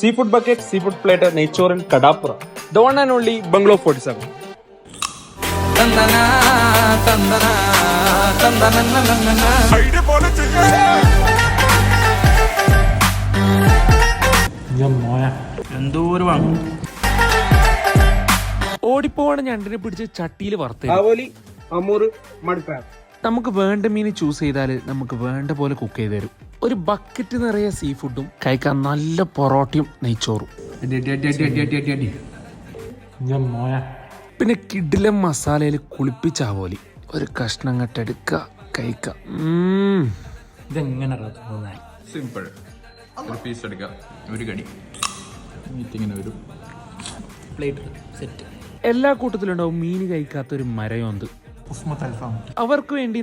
See food bucket, sea food plate, നെയ്ച്ചോറിൻ കടാപ്പുറ. The one and only bungalow 47. ഓടിപ്പോവാണ് ഞണ്ടിനെ പിടിച്ച് ചട്ടിയിൽ വറുത്ത്. നമുക്ക് വേണ്ട മീൻ ചൂസ് ചെയ്താൽ നമുക്ക് വേണ്ട പോലെ കുക്ക് ചെയ്ത് തരും. ഒരു ബക്കറ്റ് നിറയെ സീ ഫുഡും കഴിക്കാൻ നല്ല പൊറോട്ടയും നെയ്ച്ചോറും. പിന്നെ കിടിലം മസാലയിൽ കുളിപ്പിച്ച ആവോലി. ഒരു കഷ്ണം കട്ടെടുക്കുക, കഴിക്കാം. സിമ്പിൾ. ഒരു പീസ് എടുക്കാം, ഒരു കടി ഇങ്ങനെ വരും. Plate set. എല്ലാ കൂട്ടത്തിലുണ്ടാവും മീൻ കഴിക്കാത്തൊരു മരയോന്ത്. അവർക്ക് വേണ്ടി